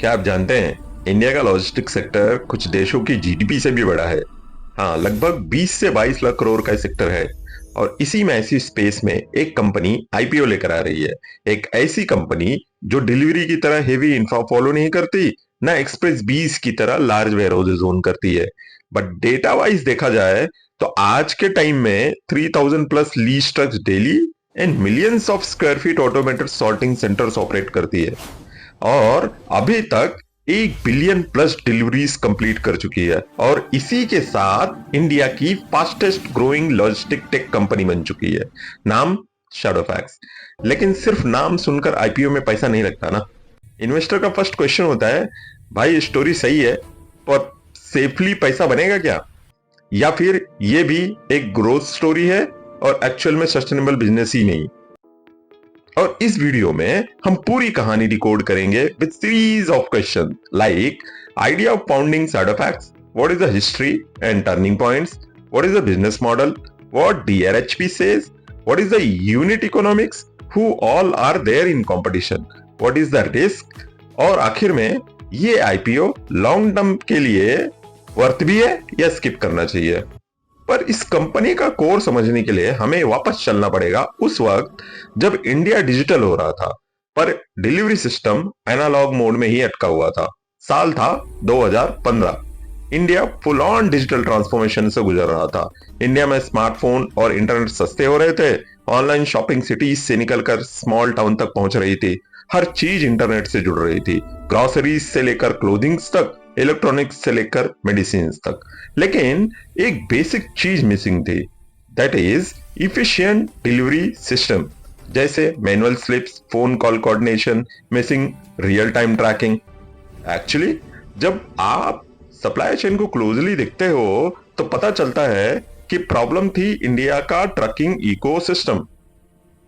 क्या आप जानते हैं इंडिया का लॉजिस्टिक सेक्टर कुछ देशों की जीडीपी से भी बड़ा है। हाँ, लगभग 20 से 22 लाख करोड़ का सेक्टर है। और इसी में ऐसी स्पेस में एक कंपनी आईपीओ लेकर आ रही है। एक ऐसी कंपनी जो डिलीवरी की तरह हेवी इंफ्रा फॉलो नहीं करती, ना एक्सप्रेस बीस की तरह लार्ज वेयर हाउसेज ओन करती है। बट डेटा वाइज देखा जाए तो आज के टाइम में 3000 plus lease trucks daily and millions of square feet automated sorting centres operate करती है। और अभी तक 1 बिलियन प्लस डिलीवरीज कंप्लीट कर चुकी है और इसी के साथ इंडिया की fastest growing logistic tech company बन चुकी है। नाम शैडोफैक्स। लेकिन सिर्फ नाम सुनकर आईपीओ में पैसा नहीं लगता ना। इन्वेस्टर का फर्स्ट क्वेश्चन होता है, भाई स्टोरी सही है पर सेफली पैसा बनेगा क्या, या फिर ये भी एक ग्रोथ स्टोरी है और एक्चुअल में सस्टेनेबल बिजनेस ही नहीं। और इस वीडियो में हम पूरी कहानी डिकोड करेंगे with series of question like idea of founding Shadowfax, what is the history and turning points, what is the business model, what DRHP says, what is the unit economics, who all are there in competition, what is the risk, और आखिर में ये IPO long term के लिए worth भी है या skip करना चाहिए। पर इस कंपनी का कोर समझने के लिए हमें वापस चलना पड़ेगा उस वक्त जब इंडिया डिजिटल हो रहा था पर डिलीवरी सिस्टम एनालॉग मोड में ही अटका हुआ था। साल था 2015। India full on digital transformation से गुजर रहा था। इंडिया में स्मार्टफोन और इंटरनेट सस्ते हो रहे थे। ऑनलाइन शॉपिंग सिटीज से निकलकर स्मॉल टाउन तक पहुंच रही थी। हर चीज इंटरनेट से जुड़ रही थी, ग्रोसरीज से लेकर क्लोथिंग्स तक, इलेक्ट्रॉनिक्स से लेकर मेडिसिन तक। लेकिन एक बेसिक चीज मिसिंग थी, that is efficient delivery system. जैसे manual slips, phone call coordination, missing real time tracking. Actually जब आप सप्लाई चेन को क्लोजली देखते हो तो पता चलता है कि प्रॉब्लम थी इंडिया का ट्रकिंग इकोसिस्टम।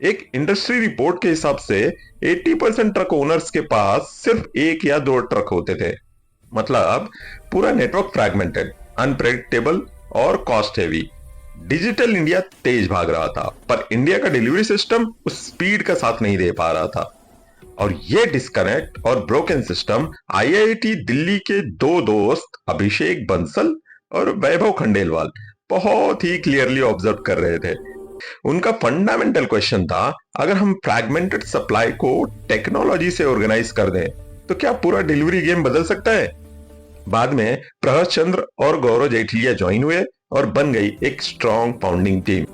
एक इंडस्ट्री रिपोर्ट के हिसाब से 80% ट्रक ओनर्स के पास सिर्फ एक या दो ट्रक होते थे। मतलब पूरा नेटवर्क फ्रैगमेंटेड, अनप्रेडिक्टेबल और कॉस्ट हेवी। डिजिटल इंडिया तेज भाग रहा था पर इंडिया का डिलीवरी सिस्टम उस स्पीड का साथ नहीं दे पा रहा था। और ये डिस्कनेक्ट और ब्रोकन सिस्टम आईआईटी दिल्ली के दो दोस्त अभिषेक बंसल और वैभव खंडेलवाल बहुत ही क्लियरली ऑब्जर्व कर रहे थे। उनका फंडामेंटल क्वेश्चन था, अगर हम फ्रैगमेंटेड सप्लाई को टेक्नोलॉजी से ऑर्गेनाइज कर दें तो क्या पूरा डिलीवरी गेम बदल सकता है। बाद में प्रहस चंद्र और गौरव जेठलिया ज्वाइन हुए और बन गई एक स्ट्रॉन्ग फाउंडिंग टीम।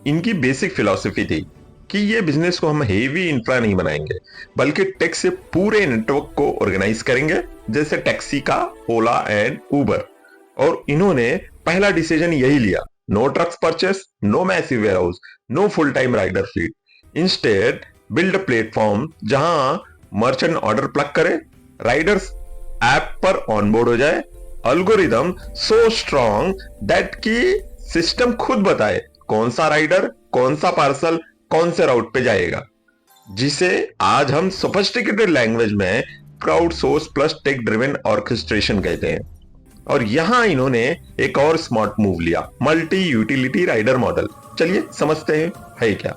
इनकी बेसिक फिलॉसफी थी कि ये बिजनेस को हम हेवी इंफ्रा नहीं बनाएंगे बल्कि टेक से पूरे नेटवर्क को ऑर्गेनाइज करेंगे, जैसे टैक्सी का ओला एंड उबर। और इन्होंने पहला डिसीजन यही लिया, no trucks purchase, no massive warehouse, no full time rider fleet. Instead build a platform जहां मर्चेंट ऑर्डर प्लग करे, राइडर्स ऐप पर ऑनबोर्ड हो जाए, अल्गोरिदम सो स्ट्रॉन्ग दैट की सिस्टम खुद बताए कौन सा राइडर, कौन सा पार्सल, कौन से राउट पे जाएगा, जिसे आज हम सोफिस्टिकेटेड लैंग्वेज में crowd source plus tech driven orchestration कहते हैं। और यहां इन्होंने एक और स्मार्ट मूव लिया, मल्टी यूटिलिटी राइडर मॉडल। चलिए समझते हैं है क्या।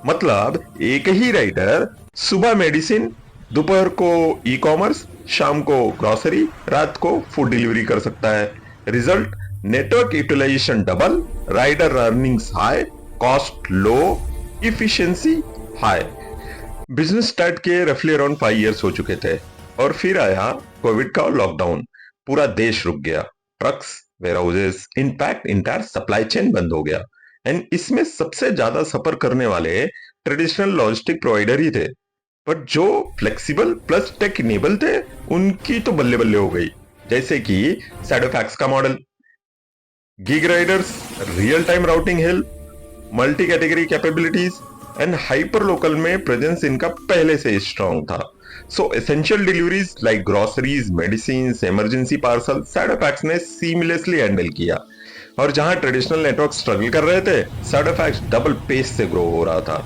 मतलब एक ही राइडर सुबह मेडिसिन, दोपहर को ई कॉमर्स, शाम को ग्रोसरी, रात को फूड डिलीवरी कर सकता है। Result, network utilization double, rider earnings high, cost low, efficiency high. Business start किए रफली अराउंड 5 इयर्स हो चुके थे और फिर आया कोविड का लॉकडाउन। पूरा देश रुक गया, trucks, warehouses, in fact entire supply chain बंद हो गया। एंड इसमें सबसे ज्यादा सफर करने वाले ट्रेडिशनल लॉजिस्टिक प्रोवाइडर ही थे। बट जो फ्लेक्सिबल प्लस टेक इनेबल थे उनकी तो बल्ले बल्ले हो गई। जैसे कि शैडोफैक्स का model, gig Riders, real time routing help, multi category capabilities and hyper local में प्रेजेंस इनका पहले से स्ट्रॉन्ग था। सो essential deliveries like groceries, medicine, emergency parcel Shadowfax ने सीमलेसली हैंडल किया। और जहां ट्रेडिशनल नेटवर्क स्ट्रगल कर रहे थे, शैडोफैक्स डबल पेस से ग्रो हो रहा था।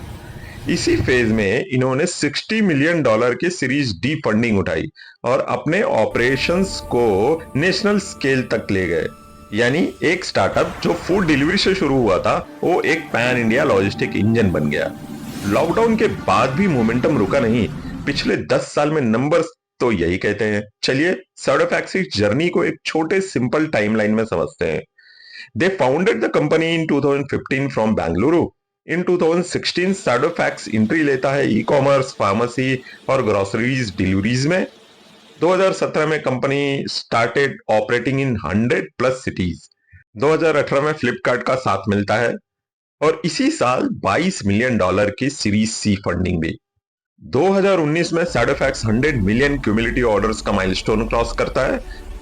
इसी फेज में इन्होंने $60 मिलियन की सीरीज डी फंडिंग उठाई और अपने ऑपरेशंस को नेशनल स्केल तक ले गए। यानी एक स्टार्टअप जो फूड डिलीवरी से शुरू हुआ था वो एक पैन इंडिया लॉजिस्टिक इंजन बन गया। लॉकडाउन के बाद भी मोमेंटम रुका नहीं। पिछले 10 साल में नंबर्स तो यही कहते हैं। चलिए सैडोफैक्स की जर्नी को एक छोटे सिंपल टाइमलाइन में समझते हैं। They founded the company in 2015 from Bengaluru. In 2016 Shadowfax entry लेता है ई कॉमर्स, फार्मेसी और ग्रोसरीज डिलीवरीज में। 2017 में कंपनी started operating in 100 plus cities. 2018 में फ्लिपकार्ट का साथ मिलता है और इसी साल $22 मिलियन की सीरीज सी फंडिंग भी। 2019 में सैडोफैक्स 100 मिलियन क्यूमुलेटिव ऑर्डर्स का माइलस्टोन क्रॉस करता है।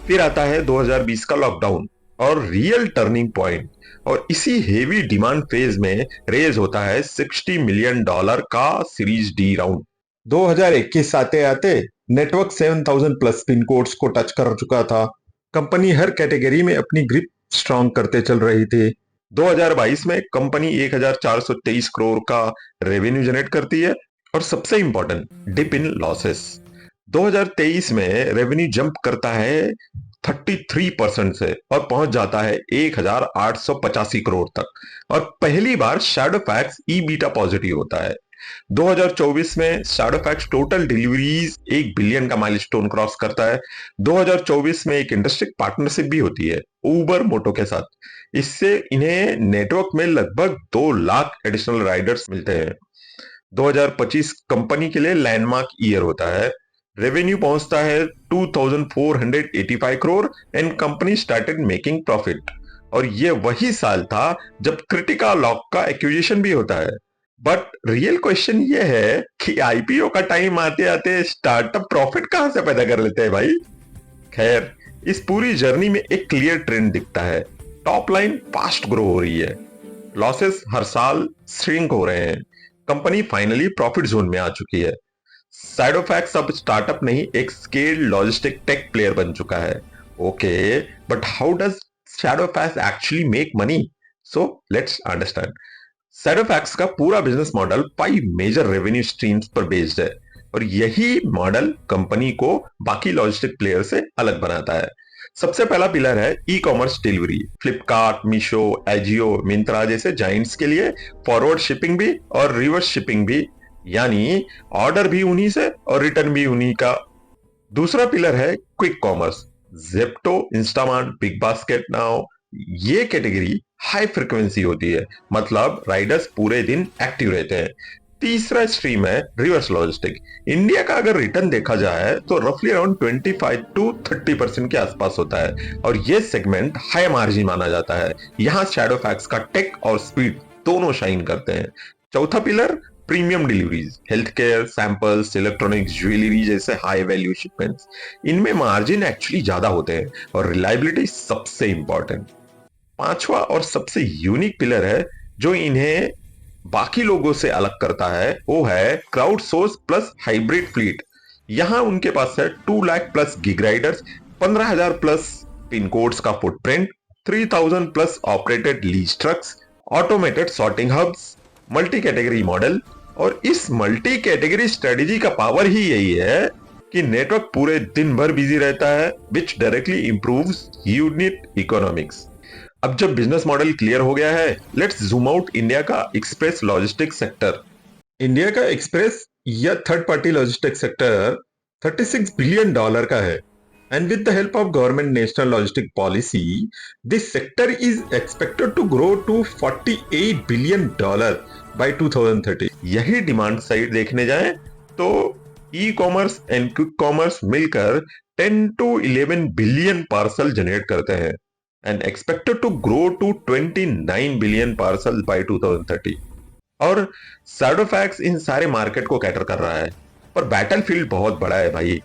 फिर आता है 2020 का लॉकडाउन और रियल टर्निंग पॉइंट, और इसी हेवी डिमांड फेज में रेज होता है $60 मिलियन का सीरीज डी राउंड। 2021 आते आते नेटवर्क 7000 प्लस पिन कोड्स को टच कर चुका था। कंपनी हर कैटेगरी में अपनी ग्रिप स्ट्रॉन्ग करते चल रही थी। 2022 में कंपनी 1423 करोड़ का रेवेन्यू जनरेट करती है और सबसे इंपॉर्टेंट डिप इन लॉसेस। 2023 में रेवेन्यू जंप करता है 33% से और पहुंच जाता है 1885 करोड़ तक, और पहली बार शैडोफैक्स ई बीटा पॉजिटिव होता है। 2024 में शैडोफैक्स टोटल डिलीवरीज 1 बिलियन का माइलस्टोन क्रॉस करता है। 2024 में एक इंडस्ट्री पार्टनरशिप भी होती है उबर मोटो के साथ। इससे इन्हें नेटवर्क में लगभग 2 लाख एडिशनल राइडर्स मिलते हैं। 2025 कंपनी के लिए लैंडमार्क ईयर होता है। रेवेन्यू पहुंचता है 2485 crore and company started making profit. और ये वही साल था जब क्रिटिका लॉक का एक्विजिशन भी होता है। बट रियल क्वेश्चन ये है कि आईपीओ का टाइम आते आते स्टार्टअप प्रॉफिट कहां से पैदा कर लेते हैं भाई। खैर, इस पूरी जर्नी में एक क्लियर ट्रेंड दिखता है। टॉप लाइन फास्ट ग्रो हो रही है, लॉसेस हर साल श्रिंक हो रहे हैं, कंपनी फाइनली प्रॉफिट जोन में आ चुकी है। साइडोफैक्स अब स्टार्टअप नहीं, एक स्केल्ड लॉजिस्टिक टेक प्लेयर बन चुका है। Okay, but how does Shadowfax actually make money? So let's understand. Shadowfax का पूरा business model 5 major revenue streams पर बेस्ड है, और यही मॉडल कंपनी को बाकी लॉजिस्टिक प्लेयर से अलग बनाता है। सबसे पहला पिलर है e commerce delivery. Flipkart, Meesho, AJIO, Myntra जैसे जाइंट्स के लिए फॉरवर्ड शिपिंग भी और रिवर्स शिपिंग भी, यानी ऑर्डर भी उन्हीं से और रिटर्न भी उन्हीं का। दूसरा पिलर है quick commerce. Zepto, Instamart, big basket now, ये कैटेगरी हाई फ्रिक्वेंसी होती है, मतलब राइडर्स पूरे दिन एक्टिव रहते हैं। तीसरा स्ट्रीम है रिवर्स लॉजिस्टिक। इंडिया का अगर रिटर्न देखा जाए तो रफली अराउंड 25 टू 30% के आसपास होता है, और ये सेगमेंट हाई मार्जिन माना जाता है। यहां शैडोफैक्स का टेक और स्पीड दोनों शाइन करते हैं। चौथा pillar premium deliveries, health care, samples, electronics, jewellery जैसे हाई वैल्यू शिपमेंट्स। इनमें मार्जिन एक्चुअली ज्यादा होते हैं और रिलायबिलिटी सबसे इंपॉर्टेंट। पांचवा और सबसे यूनिक पिलर है जो इन्हें बाकी लोगों से अलग करता है, वो है crowd source plus hybrid fleet. यहां उनके पास है 2 lakh plus gig riders, 15,000 plus pin codes का footprint, 3000 plus operated lease trucks, automated sorting hubs, multi category model. और इस मल्टी कैटेगरी स्ट्रेटेजी का पावर ही यही है कि नेटवर्क पूरे दिन भर बिजी रहता है, विच डायरेक्टली इंप्रूव्स यूनिट इकोनॉमिक्स। अब जब बिजनेस मॉडल क्लियर हो गया है, लेट्स जूम आउट इंडिया का एक्सप्रेस लॉजिस्टिक सेक्टर। इंडिया का एक्सप्रेस या third party logistic sector $36 billion का है, and with the help of government national logistic policy, this sector is expected to grow to $48 billion by 2030। यही demand side देखने जाएं तो e commerce and quick commerce मिलकर 10 to 11 billion parcel generate करते हैं, and expected to grow to 29 billion parcel by 2030। और शैडोफैक्स इन सारे market को कैटर कर रहा है, पर बैटलफील्ड बहुत बड़ा है भाई।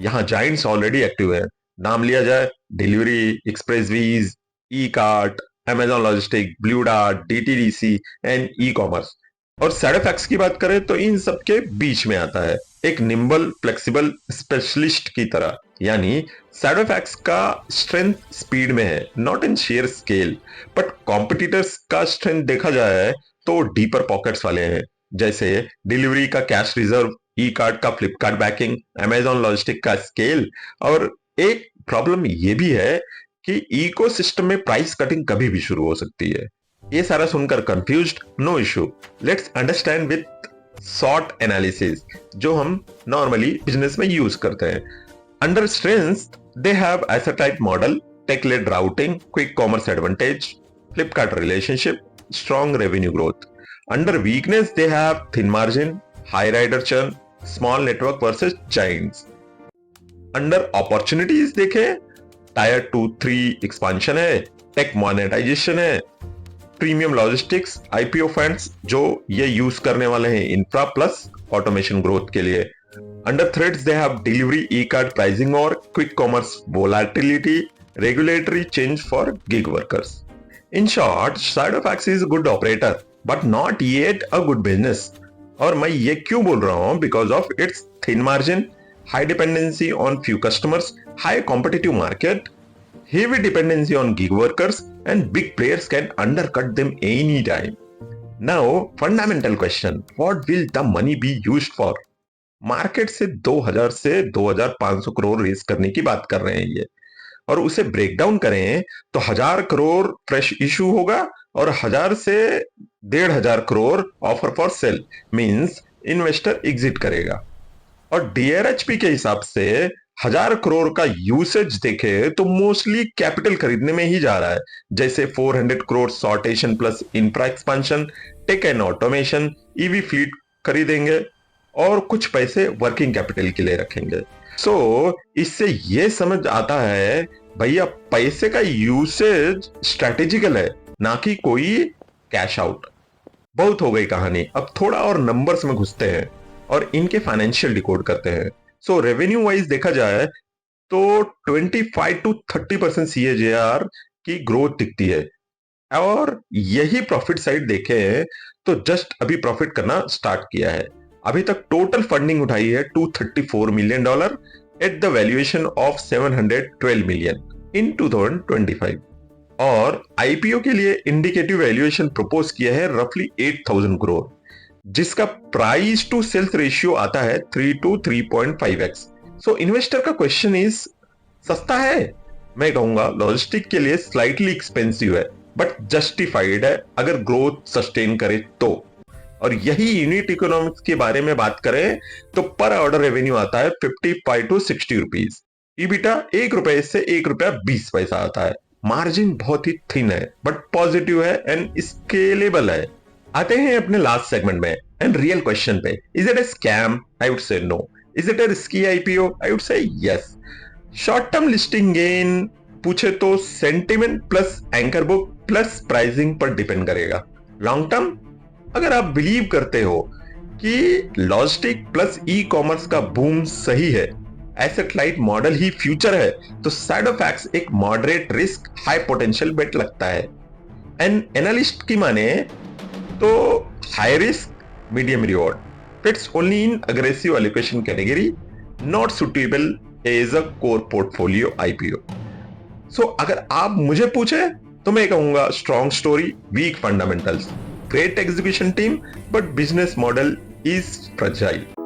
यहाँ जाइंट्स ऑलरेडी एक्टिव है। नाम लिया जाए Delhivery, Xpressbees, Ekart, Amazon logistic, Blue Dart, DTDC and e commerce. और शैडोफैक्स की बात करें तो इन सबके बीच में आता है, एक निम्बल फ्लेक्सिबल स्पेशलिस्ट की तरह। यानी शैडोफैक्स का स्ट्रेंथ स्पीड में है, not in share scale. But competitors का स्ट्रेंथ देखा जाए तो डीपर पॉकेट्स वाले हैं, जैसे डिलीवरी का कैश रिजर्व, ई कार्ट का फ्लिपकार्ट बैकिंग, अमेजॉन लॉजिस्टिक का स्केल। और एक प्रॉब्लम ये भी है कि इकोसिस्टम में प्राइस कटिंग कभी भी शुरू हो सकती है। ये सारा सुनकर confused? No issue, let's understand with सॉट एनालिसिस जो हम नॉर्मली बिजनेस में यूज करते हैं। Under strength they have asset light model, tech led routing, quick commerce advantage, Flipkart relationship, strong revenue growth. Under weakness they have thin margin, high rider churn, small network versus giants. Under opportunities देखें, tier 2-3 expansion है, tech monetization है, premium logistics, IPO funds जो ये use करने वाले हैं infra plus automation growth के लिए। Under threats they have Delhivery, Ekart pricing और quick commerce, volatility, regulatory change for gig workers. In short, Shadowfax is a good operator but not yet a good business। और मैं ये क्यों बोल रहा हूं? Because of its thin margin, high dependency on few customers, high competitive market, heavy dependency on gig workers, and big players can undercut them anytime. Now, fundamental question, what will the money be used for? Market से 2000 से 2500 crore race करने की बात कर रहे हैं ये, और उसे ब्रेक डाउन करें तो 1000 करोड़ फ्रेश इशू होगा और 1000 से 1500 crore offer for sale, means investor exit करेगा। और डीआरएचपी के हिसाब से 1000 करोड़ का यूसेज देखे तो मोस्टली कैपिटल खरीदने में ही जा रहा है, जैसे 400 crore sortation plus infra expansion, tech and automation, EV fleet खरीदेंगे और कुछ पैसे वर्किंग कैपिटल के लिए रखेंगे। सो इससे ये समझ आता है भैया पैसे का यूसेज स्ट्रेटेजिकल है, ना कि कोई कैश आउट। बहुत हो गई कहानी, अब थोड़ा और नंबर्स में घुसते हैं और इनके फाइनेंशियल डिकोड करते हैं। सो रेवेन्यू वाइज देखा जाए तो 25 to 30% CAGR की ग्रोथ दिखती है, और यही प्रॉफिट साइड देखें तो जस्ट अभी प्रॉफिट करना स्टार्ट किया है। अभी तक टोटल फंडिंग उठाई है $234 million at the valuation of 712 million in 2025, और आईपीओ के लिए इंडिकेटिव वैल्यूएशन प्रपोज किया है रफली 8000 करोड़, जिसका प्राइस टू सेल्स रेशियो आता है 3 to 3.5x। सो इन्वेस्टर का क्वेश्चन इज, सस्ता है? मैं कहूंगा लॉजिस्टिक के लिए स्लाइटली एक्सपेंसिव है, बट जस्टिफाइड है अगर ग्रोथ सस्टेन करे तो। और यही यूनिट इकोनॉमिक्स के बारे में बात करें तो पर ऑर्डर रेवेन्यू आता है 55 to 60 रुपीज, ईबिटा ₹1 से ₹1.20 आता है। मार्जिन बहुत ही थिन है बट पॉजिटिव है एंड स्केलेबल है। आते हैं अपने लास्ट सेगमेंट में एंड रियल क्वेश्चन पे, is it a scam? I would say no. Is it a risky IPO? I would say yes. Short term listing gain पूछे तो sentiment plus anchor book plus pricing पर depend करेगा। Long term अगर आप believe करते हो कि logistic plus e commerce का बूम सही है, एसेट लाइट मॉडल ही फ्यूचर है, तो Shadowfax एक moderate risk high potential bet लगता है। एंड एनालिस्ट की माने तो high risk medium reward, fits only in aggressive allocation category, not suitable as a core portfolio IPO. So अगर आप मुझे पूछे तो मैं कहूंगा strong story, weak fundamentals, great execution team, but business model is fragile।